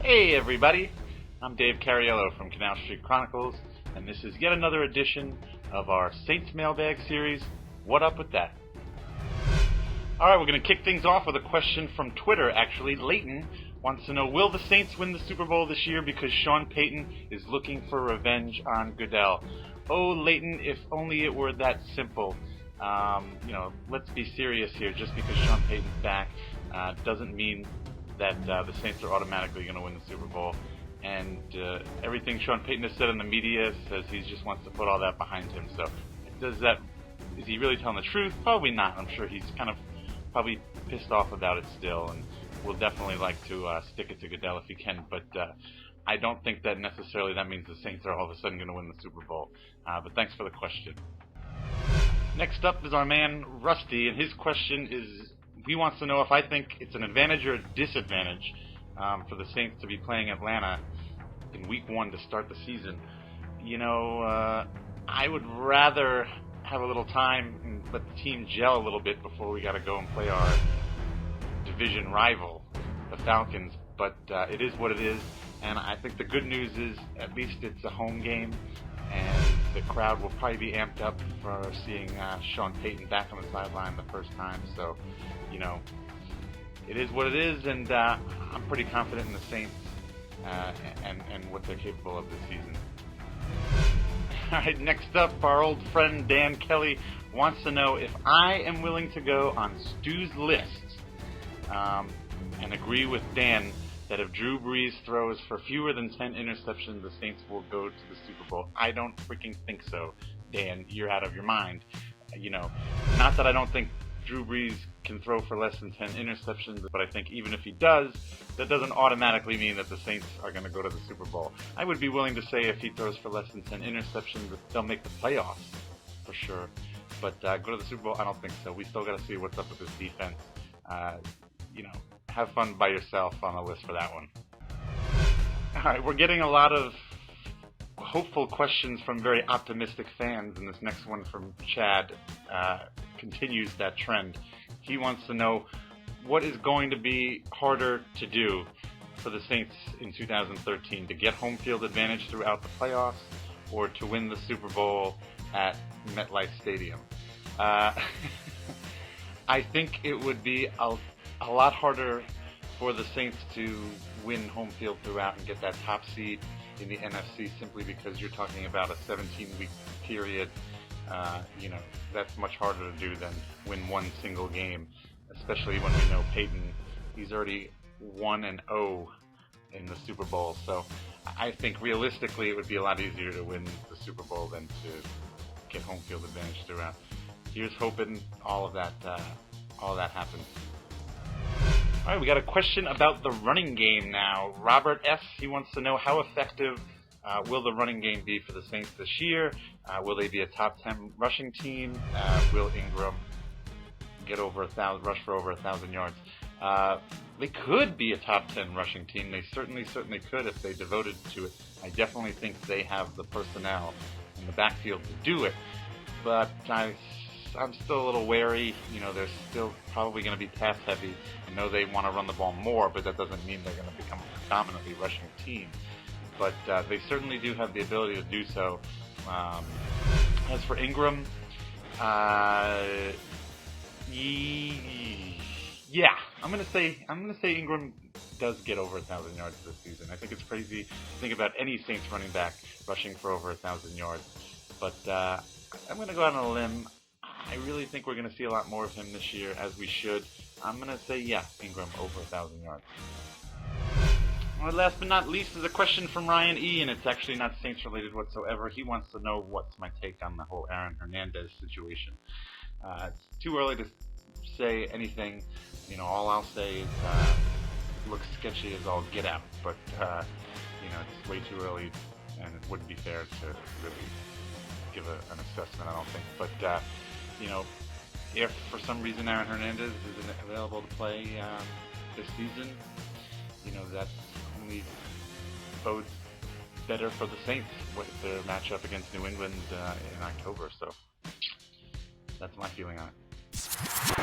Hey everybody, I'm Dave Cariello from Canal Chronicles, and this is yet another edition of our Saints Mailbag series, What Up With That? Alright, we're going to kick things off with a question from Twitter, actually. Leighton wants to know, will the Saints win the Super Bowl this year because Sean Payton is looking for revenge on Goodell? Oh, Leighton, if only it were that simple. Let's be serious here. Just because Sean Payton's back doesn't mean that the Saints are automatically going to win the Super Bowl. And everything Sean Payton has said in the media says he just wants to put all that behind him. So is he really telling the truth? Probably not. I'm sure he's kind of probably pissed off about it still, and will definitely like to stick it to Goodell if he can. But I don't think that necessarily that means the Saints are all of a sudden going to win the Super Bowl. But thanks for the question. Next up is our man Rusty, and his question is, he wants to know if I think it's an advantage or a disadvantage for the Saints to be playing Atlanta in Week 1 to start the season. I would rather have a little time and let the team gel a little bit before we got to go and play our division rival, the Falcons. But it is what it is, and I think the good news is at least it's a home game, and the crowd will probably be amped up for seeing Sean Payton back on the sideline the first time. So, it is what it is, and I'm pretty confident in the Saints and what they're capable of this season. All right, next up, our old friend Dan Kelly wants to know if I am willing to go on Stu's list and agree with Dan that if Drew Brees throws for fewer than 10 interceptions, the Saints will go to the Super Bowl. I don't freaking think so, Dan. You're out of your mind. Not that I don't think Drew Brees can throw for less than 10 interceptions, but I think even if he does, that doesn't automatically mean that the Saints are going to go to the Super Bowl. I would be willing to say if he throws for less than 10 interceptions, they'll make the playoffs, for sure. But go to the Super Bowl, I don't think so. We still got to see what's up with this defense. Have fun by yourself on the list for that one. All right, we're getting a lot of hopeful questions from very optimistic fans, and this next one from Chad continues that trend. He wants to know what is going to be harder to do for the Saints in 2013, to get home field advantage throughout the playoffs or to win the Super Bowl at MetLife Stadium. I think it would be a lot harder for the Saints to win home field throughout and get that top seed in the NFC, simply because you're talking about a 17-week period. That's much harder to do than win one single game, especially when we know Peyton, he's already 1-0 in the Super Bowl. So I think realistically it would be a lot easier to win the Super Bowl than to get home field advantage throughout. Here's hoping all that happens. All right, we got a question about the running game now. Robert S., he wants to know how effective will the running game be for the Saints this year? Will they be a top 10 rushing team? Will Ingram get rush for over 1,000 yards? They could be a top 10 rushing team. They certainly could if they devoted to it. I definitely think they have the personnel in the backfield to do it. But I'm still a little wary. They're still probably going to be pass heavy. I know they want to run the ball more, but that doesn't mean they're going to become a predominantly rushing team. But they certainly do have the ability to do so. As for Ingram, yeah, I'm gonna say Ingram does get over 1,000 yards this season. I think it's crazy to think about any Saints running back rushing for over 1,000 yards. But I'm gonna go out on a limb. I really think we're gonna see a lot more of him this year, as we should. I'm gonna say, yeah, Ingram over 1,000 yards. Well, last but not least is a question from Ryan E., and it's actually not Saints related whatsoever. He wants to know what's my take on the whole Aaron Hernandez situation. It's too early to say anything. All I'll say is looks sketchy as all get out, but it's way too early, and it wouldn't be fair to really give an assessment, I don't think. But if for some reason Aaron Hernandez isn't available to play this season, that only bodes better for the Saints with their matchup against New England in October. So that's my feeling on it.